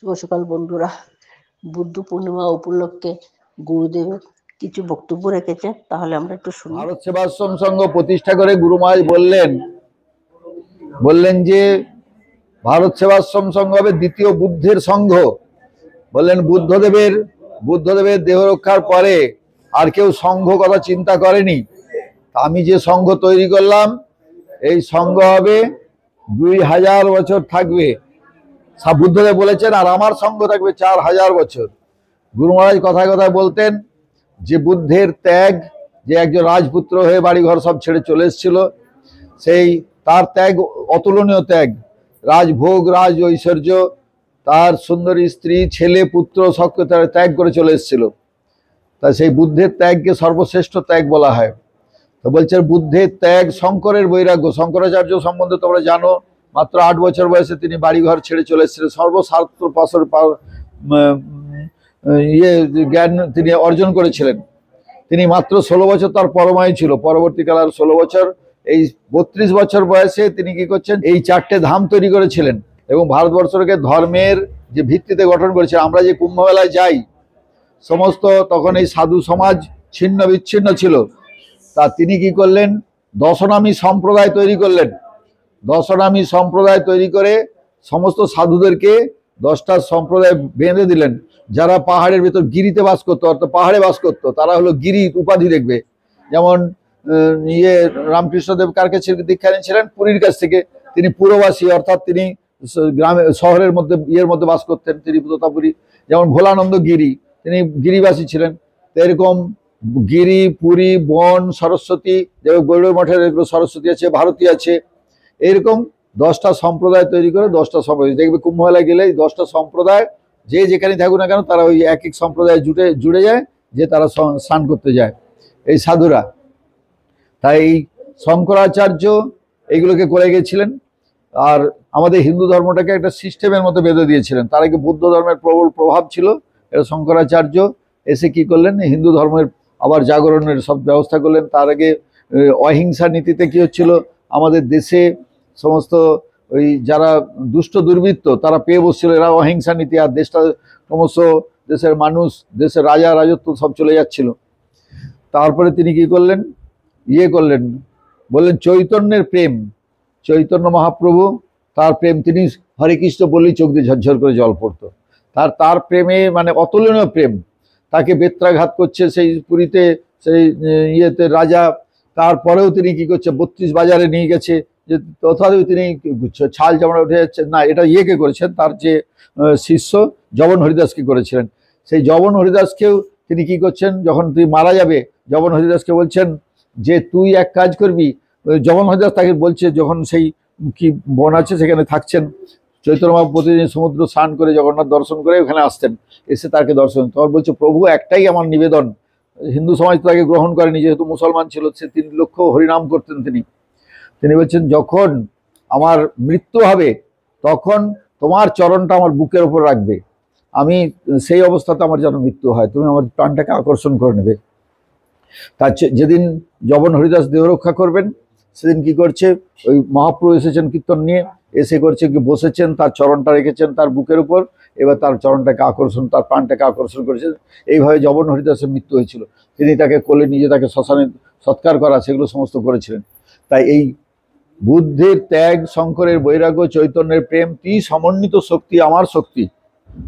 শুভ সকাল বন্ধুরা। বুদ্ধ পূর্ণিমা উপলক্ষে গুরুদেব কিছু বক্তব্য রেখেছেন, তাহলে আমরা একটু শুনি। ভারত সেবাশ্রম সংঘ প্রতিষ্ঠা করে গুরু মহারাজ বললেন যে ভারত সেবাশ্রম সংঘ হবে দ্বিতীয় বুদ্ধের সংঘ। বললেন বুদ্ধদেবের দেহ রক্ষার পরে আর কেউ সংঘ কথা চিন্তা করেনি। আমি যে সংঘ তৈরি করলাম, এই সংঘ হবে 2000 বছর থাকবে, বুদ্ধদেব বলেছেন, আর আমার সংঘ থাকবে 4000 বছর। গুরু মহারাজ কথায় কথায় বলতেন যে বুদ্ধের ত্যাগ, যে একজন রাজপুত্র হয়ে বাড়িঘর সব ছেড়ে চলে এসেছিল, সেই তার ত্যাগ অতুলনীয় ত্যাগ, রাজভোগ রাজ ঐশ্বর্য, তার সুন্দরী স্ত্রী ছেলে পুত্র সবকে তারা ত্যাগ করে চলে এসেছিল। তা সেই বুদ্ধের ত্যাগকে সর্বশ্রেষ্ঠ ত্যাগ বলা হয়। তো বলছে বুদ্ধের ত্যাগ শঙ্করের বৈরাগ্য। শঙ্করাচার্য সম্বন্ধে তোমরা জানো, মাত্র 8 বছর বয়সে তিনি বাড়িঘর ছেড়ে চলে এসেছিলেন। সর্বশাস্ত্র জ্ঞান তিনি অর্জন করেছিলেন। তিনি মাত্র 16 বছর তার পরমায়ু ছিল। পরবর্তীকালে আর 16 বছর, এই 32 বছর বয়সে তিনি কি করছেন, এই 4টে ধাম তৈরি করেছিলেন এবং ভারতবর্ষকে ধর্মের যে ভিত্তিতে গঠন করেছে। আমরা যে কুম্ভ মেলায় যাই, সমস্ত তখন এই সাধু সমাজ ছিন্ন বিচ্ছিন্ন ছিল। তা তিনি কি করলেন, দশনামী সম্প্রদায় তৈরি করলেন। দশনামী সম্প্রদায় তৈরি করে সমস্ত সাধুদেরকে 10টা সম্প্রদায় বেঁধে দিলেন। যারা পাহাড়ের ভেতর গিরিতে বাস করতো, অর্থাৎ পাহাড়ে বাস করতো, তারা হলো গিরি উপাধি দেখবে। যেমন রামকৃষ্ণদেব কার কাছে দীক্ষা নিয়েছিলেন? পুরীর কাছ থেকে। তিনি পুরবাসী, অর্থাৎ তিনি গ্রামে শহরের মধ্যে মধ্যে বাস করতেন, তিনি তোতাপুরী। যেমন ভোলানন্দ গিরি, তিনি গিরিবাসী ছিলেন। তো এরকম গিরি, পুরী, বন, সরস্বতী, যেমন গৌড় মঠের এগুলো সরস্বতী আছে, ভারতী আছে, এইরকম 10টা সম্প্রদায় তৈরি করে 10টা সম্প্রদায় দেখবে। কুম্ভ মেলায় গেলে 10টা সম্প্রদায় যে যেখানে থাকুক না কেন, তারা ওই এক এক সম্প্রদায় জুড়ে যায়, যে তারা স্নান করতে যায় এই সাধুরা। তাই এই শঙ্করাচার্য এইগুলোকে করে গেছিলেন। আর আমাদের হিন্দু ধর্মটাকে একটা সিস্টেমের মতো বেঁধে দিয়েছিলেন। তার আগে বুদ্ধ ধর্মের প্রবল প্রভাব ছিল। এটা শঙ্করাচার্য এসে কি করলেন, হিন্দু ধর্মের আবার জাগরণের সব ব্যবস্থা করলেন। তার আগে অহিংসা নীতিতে কি হচ্ছিল, আমাদের দেশে সমস্ত ওই যারা দুষ্ট দুর্বৃত্ত তারা পেয়ে বসছিল, এরা অহিংসা নীতি, আর দেশটা ক্রমশ দেশের মানুষ, দেশের রাজা রাজত্ব সব চলে যাচ্ছিল। তারপরে তিনি কি করলেন, বললেন চৈতন্যের প্রেম, চৈতন্য মহাপ্রভু তার প্রেম, তিনি হরে কৃষ্ণ বললেই চোখ দিয়ে ঝরঝর করে জল পড়তো। তার প্রেমে মানে অতুলনীয় প্রেম। তাকে বেত্রাঘাত করছে সেই পুরীতে, সেই রাজা। তারপরেও তিনি কি করছে, 32 বাজারে নিয়ে গেছে, যে তথাপি তিনি ছাল চামড়া উঠে যাচ্ছে না। এটা ইয়েকে করেছেন, তার যে শিষ্য জবন হরিদাসকে করেছিলেন। সেই জবন হরিদাসকেও তিনি কি করছেন, যখন তুই মারা যাবে, জবন হরিদাসকে বলছেন যে তুই এক কাজ করবি। জবন হরিদাস তাকে বলছে, যখন সেই কি বন আছে সেখানে থাকছেন, চৈতন্য মহাপ্রভু প্রতিদিন সমুদ্র স্নান করে জগন্নাথ দর্শন করে ওখানে আসতেন, এসে তাকে দর্শন। তখন বলছে, প্রভু একটাই আমার নিবেদন। হিন্দু সমাজ তাকে গ্রহণ করেনি, যেহেতু মুসলমান ছিল। সে 3 লক্ষ হরিনাম করতেন তিনি বলছেন, যখন আমার মৃত্যু হবে তখন তোমার চরণটা আমার বুকের উপর রাখবে, আমি সেই অবস্থাতে আমার যেন মৃত্যু হয়, তুমি আমার প্রাণটাকে আকর্ষণ করে নেবে। তার যেদিন জবন হরিদাস দেহ রক্ষা করবেন, সেদিন কি করছে, ওই মহাপ্রভু এসেছেন কীর্তন নিয়ে, এসে করছে কি বসেছেন, তার চরণটা রেখেছেন তার বুকের উপর, এবার তার চরণটাকে আকর্ষণ, তার প্রাণটাকে আকর্ষণ করেছেন। এইভাবে জবন হরিদাসের মৃত্যু হয়েছিল। তিনি তাকে কোলে নিজে তাকে শ্মশানে সৎকার করা, সেগুলো সমস্ত করেছিলেন। তাই এই বুদ্ধের ত্যাগ, শঙ্করের বৈরাগ্য, চৈতন্যের প্রেম, সমন্বিত শক্তি আমার শক্তি।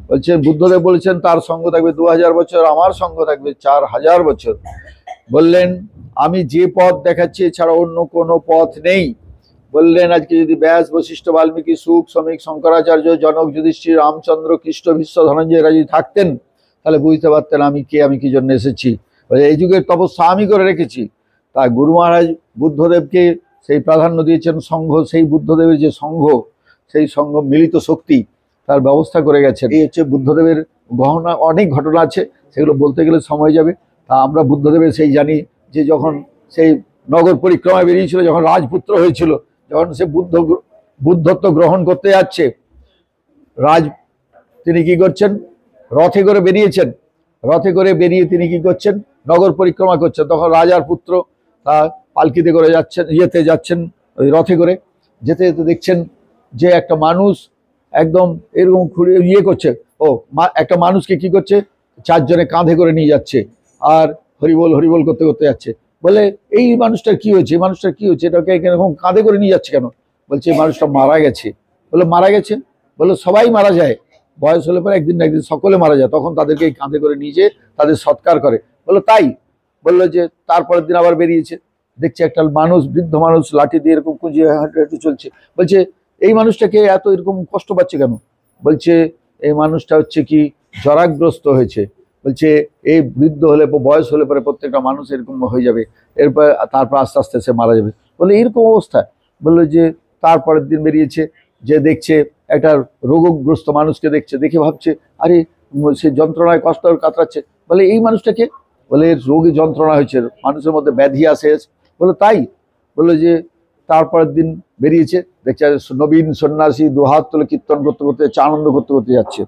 বলছে বুদ্ধদেব বলেছেন তার সঙ্গ থাকবে 2000 বছর, আমার সঙ্গ থাকবে 4000 বছর। বললেন আমি যে পথ দেখাচ্ছি এছাড়া অন্য কোনো পথ নেই। বললেন আজকে যদি ব্যাস, বশিষ্ঠ, বাল্মীকি, সুক, শ্রমিক, শঙ্করাচার্য, জনক, যুধিষ্ঠির, রামচন্দ্র, কৃষ্ণ, ভীষ্ম, ধনঞ্জয়রা যদি থাকতেন, তাহলে বুঝতে পারতেন আমি কে, আমি কি জন্য এসেছি। এই যুগের তপস্যা আমি করে রেখেছি। তাই গুরু মহারাজ বুদ্ধদেবকে সেই প্রাধান্য দিয়েছেন। সংঘ, সেই বুদ্ধদেবের যে সংঘ, সেই সংঘ মিলিত শক্তি, তার ব্যবস্থা করে গেছেন। এই হচ্ছে বুদ্ধদেবের গহনা। অনেক ঘটনা আছে, সেগুলো বলতে গেলে সময় যাবে। তা আমরা বুদ্ধদেবের সেই জানি যে যখন সেই নগর পরিক্রমায় বেরিয়েছিল, যখন রাজপুত্র হয়েছিল, যখন সে বুদ্ধত্ব গ্রহণ করতে যাচ্ছে, তিনি কি করছেন, রথে করে বেরিয়েছেন। রথে করে বেরিয়ে তিনি কি করছেন, নগর পরিক্রমা করছেন। তখন রাজার পুত্র পালকিতে করে যাচ্ছেন, যাচ্ছেন ওই রথে করে। যেতে যেতে দেখছেন যে একটা মানুষ একদম এরকম খুঁড়ে ইয়ে করছে। ও একটা মানুষকে কি করছে, চারজনে কাঁধে করে নিয়ে যাচ্ছে আর হরিবোল হরিবোল করতে করতে যাচ্ছে। বলে এই মানুষটার কি হয়েছে, এই মানুষটার কি হয়েছে, এটাকে এরকম কাঁধে করে নিয়ে যাচ্ছে কেন? বলছে এই মানুষটা মারা গেছে। বলে মারা গেছে? বলে সবাই মারা যায়, বয়স হলে পরে একদিন না একদিন সকলে মারা যায়, তখন তাদেরকে এই কাঁধে করে নিয়ে যেয়ে তাদের সৎকার করে। বললো তাই? বললো যে তারপরের দিন আবার বেরিয়েছে, দেখছে একটা মানুষ, বৃদ্ধ মানুষ লাঠি দিয়ে এরকম কুঁজিয়ে হাঁটু হাঁটু চলছে। বলছে এই মানুষটাকে এত এরকম কষ্ট পাচ্ছে কেন? বলছে এই মানুষটা হচ্ছে কি জরাগ্রস্ত হয়েছে। বলছে এই বৃদ্ধ হলে, বয়স হলে পরে প্রত্যেকটা মানুষ এরকম হয়ে যাবে, এরপর তারপর আস্তে আস্তে সে মারা যাবে। বলে এরকম অবস্থা? বললো যে তারপরের দিন বেরিয়েছে, যে দেখছে একটা রোগগ্রস্ত মানুষকে দেখছে, দেখে ভাবছে আরে সে যন্ত্রণায় কষ্ট কাতরাচ্ছে। বলে এই মানুষটাকে? বলে রোগী যন্ত্রণা হয়েছে, মানুষের মধ্যে ব্যাধি আসে। বলে তাই? বললো যে তারপরের দিন বেরিয়েছে, দেখছে নবীন সন্ন্যাসী দুহাত তুলে কীর্তন করতে করতে যাচ্ছে, আনন্দ করতে করতে যাচ্ছে,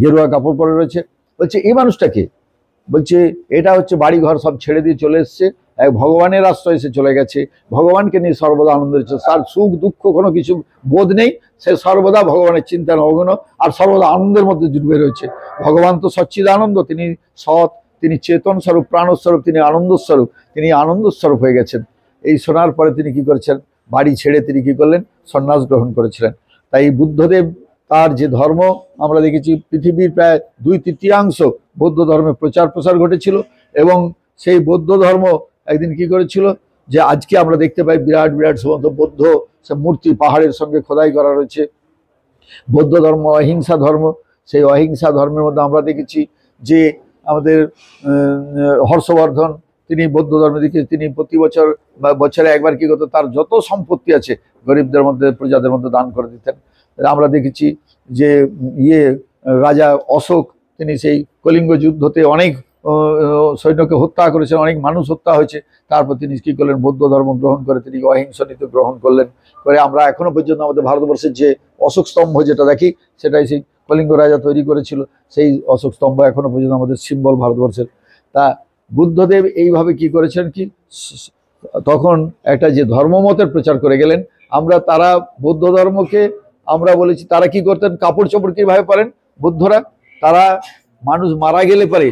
গেরুয়া কাপড় পরে রয়েছে। বলছে এই মানুষটাকে? বলছে এটা হচ্ছে বাড়ি ঘর সব ছেড়ে দিয়ে চলে এসছে, এক ভগবানের আশ্রয় এসে চলে গেছে, ভগবানকে নিয়ে সর্বদা আনন্দ হচ্ছে, তার সুখ দুঃখ কোনো কিছু বোধ নেই, সে সর্বদা ভগবানের চিন্তা নগ্ন আর সর্বদা আনন্দের মধ্যে ডুবে রয়েছে। ভগবান তো সচ্চিদানন্দ, তিনি সৎ, তিনি চেতন স্বরূপ, প্রাণস্বরূপ, তিনি আনন্দ স্বরূপ, তিনি আনন্দ স্বরূপ হয়ে গেছেন। এই শোনার পরে তিনি কি করেছেন, বাড়ি ছেড়ে তিনি কি করলেন, সন্ন্যাস গ্রহণ করেছিলেন। তাই বুদ্ধদেব তার যে ধর্ম, আমরা দেখেছি পৃথিবীর প্রায় 2/3 বৌদ্ধ ধর্মের প্রচার প্রসার ঘটেছিল, এবং সেই বৌদ্ধ ধর্ম একদিন কি করেছিল, যে আজকে আমরা দেখতে পাই বিরাট বিরাট সমস্ত বৌদ্ধ মূর্তি পাহাড়ের সঙ্গে খোদাই করা রয়েছে। বৌদ্ধ ধর্ম অহিংসা ধর্ম, সেই অহিংসা ধর্মের মধ্যে আমরা দেখেছি যে আমাদের হর্ষবর্ধন, তিনি বৌদ্ধ ধর্মে দেখে তিনি প্রতি বছর বা বছরে একবার কি করতো, তার যত সম্পত্তি আছে গরিবদের মধ্যে, প্রজাদের মধ্যে দান করে দিতেন। আমরা দেখেছি যে রাজা অশোক, তিনি সেই কলিঙ্গ যুদ্ধতে অনেক সৈন্যকে হত্যা করেছেন, অনেক মানুষ হত্যা হয়েছে, তারপর তিনি কি করলেন, বৌদ্ধ ধর্ম গ্রহণ করে তিনি অহিংস নীতি গ্রহণ করলেন। করে আমরা এখনো পর্যন্ত আমাদের ভারতবর্ষের যে অশোক স্তম্ভ যেটা দেখি, সেটাই সেই কলিঙ্গ রাজা তৈরি করেছিল, সেই অশোক স্তম্ভ এখনো পর্যন্ত আমাদের সিম্বল ভারতবর্ষের। তা বুদ্ধদেব এইভাবে কি করেছেন, কি তখন একটা যে ধর্মমতের প্রচার করে গেলেন। আমরা তারা বৌদ্ধ ধর্মকে আমরা বলেছি, তারা কি করতেন, কাপড় চোপড় কিভাবে পরেন বুদ্ধরা, তারা মানুষ মারা গেলে পারে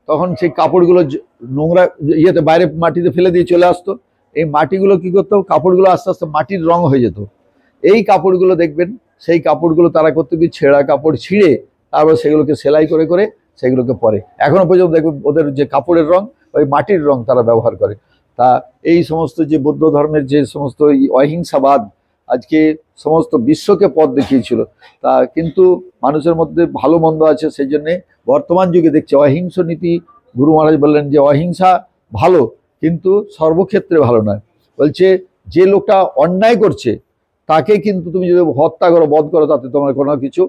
তখন সেই কাপড়গুলো নোংরা ইয়েতে বাইরে মাটিতে ফেলে দিয়ে চলে আসতো। এই মাটিগুলো কি করতো, কাপড়গুলো আস্তে আস্তে মাটির রং হয়ে যেত। এই কাপড়গুলো দেখবেন, সেই কাপড়গুলো তারা করতে গিয়ে ছেঁড়া কাপড় ছিঁড়ে তারপর সেগুলোকে সেলাই করে করে সেগুলোকে পরে। এখনো পর্যন্ত দেখবেন ওদের যে কাপড়ের রং, ওই মাটির রং তারা ব্যবহার করে। তা এই সমস্ত যে বৌদ্ধ ধর্মের যে সমস্ত অহিংসাবাদ আজকে সমস্ত বিশ্বকে পথ দেখিয়েছিল, তা কিন্তু মানুষের মধ্যে ভালো মন্দ আছে, সেই জন্যে বর্তমান যুগে দেখছে অহিংস নীতি। গুরু মহারাজ বললেন যে অহিংসা ভালো, কিন্তু সর্বক্ষেত্রে ভালো নয়। বলছে যে লোকটা অন্যায় করছে তাকে কিন্তু তুমি যদি হত্যা করো, বধ করো, তাতে তোমার কোনো কিছু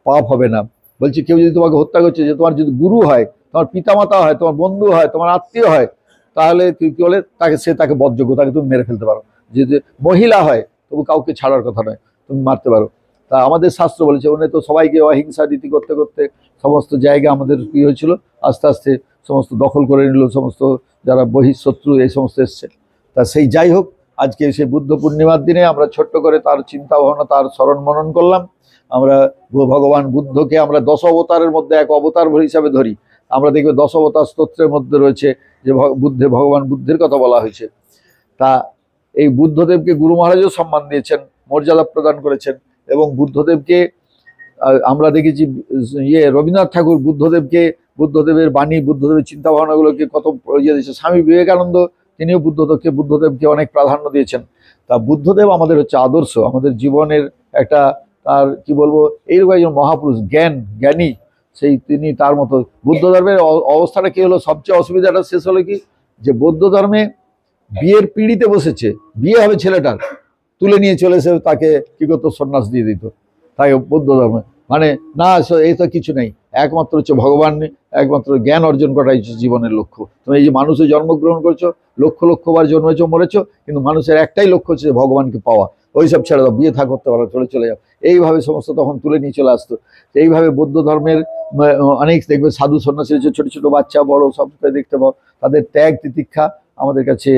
পাপ হবে না। বলছে কেউ যদি তোমাকে হত্যা করছে, যে তোমার যদি গুরু হয়, তোমার পিতামাতা হয়, তোমার বন্ধু হয়, তোমার আত্মীয় হয়, তাহলে কি বলে তাকে বধযোগ্য, তাকে তুমি মেরে ফেলতে পারো। যদি মহিলা হয় তবু কাউকে ছাড়ার কথা নয়, তুমি মারতে পারো। তা আমাদের শাস্ত্র বলেছে, উনি তো সবাইকে অহিংসা নীতি করতে করতে সমস্ত জায়গা আমাদের কি হয়েছিল, আস্তে আস্তে সমস্ত দখল করে নিল, সমস্ত যারা বহিঃশত্রু এই সমস্ত এসছে। তা সেই যাই হোক, আজকে সেই বুদ্ধ পূর্ণিমার দিনে আমরা ছোট্ট করে তার চিন্তা ভাবনা, তার স্মরণ মনন করলাম। আমরা ভগবান বুদ্ধকে আমরা 10 অবতারের মধ্যে এক অবতার হিসাবে ধরি। আমরা দেখবে 10 অবতার স্তোত্রের মধ্যে রয়েছে যে ভগবান বুদ্ধের কথা বলা হয়েছে। তা এই বুদ্ধদেবকে গুরু মহারাজও সম্মান দিয়েছেন, মর্যাদা প্রদান করেছেন। এবং বুদ্ধদেবকে আমরা দেখেছি রবীন্দ্রনাথ ঠাকুর বুদ্ধদেবের বাণী, বুদ্ধদেবের চিন্তা ভাবনাগুলোকে কত ইয়ে দিয়েছে। স্বামী বিবেকানন্দ তিনিও বুদ্ধদেবকে অনেক প্রাধান্য দিয়েছেন। তা বুদ্ধদেব আমাদের হচ্ছে আদর্শ, আমাদের জীবনের একটা, তার কি বলবো, এইরকম একজন মহাপুরুষ, জ্ঞানী, সেই তিনি তার মতো। বুদ্ধ ধর্মের অবস্থাটা কি হলো, সবচেয়ে অসুবিধাটা শেষ হলো কি, যে বৌদ্ধ ধর্মে বিয়ের পিঁড়িতে বসেছে, বিয়ে হবে ছেলেটার, তুলে নিয়ে চলে এসে তাকে কি করতো, সন্ন্যাস দিয়ে দিত। তাই বৌদ্ধ ধর্মে মানে না, এই তো কিছু নেই, একমাত্র হচ্ছে ভগবান, একমাত্র জ্ঞান অর্জন করাই জীবনের লক্ষ্য। তুমি এই যে মানুষে জন্মগ্রহণ করছো, লক্ষ লক্ষবার জন্মেছো মরেছো, কিন্তু মানুষের একটাই লক্ষ্য হচ্ছে ভগবানকে পাওয়া। ওইসব ছেড়ে দাও, বিয়ে করতে পারো, চলে যাও, এইভাবে সমস্ত তখন তুলে নিয়ে চলে আসতো। এইভাবে বৌদ্ধ ধর্মের অনেক দেখবে সাধু সন্ন্যাসী, ছোট ছোট বাচ্চা বড় সবকে দেখতে পাও, তাদের ত্যাগ তিতিক্ষা আমাদের কাছে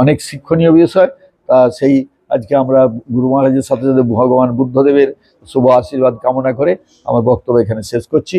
অনেক শিক্ষণীয় বিষয়। তা সেই আজকে আমরা গুরু মহারাজের সাথে সাথে ভগবান বুদ্ধদেবের শুভ আশীর্বাদ কামনা করে আমার বক্তব্য এখানে শেষ করছি।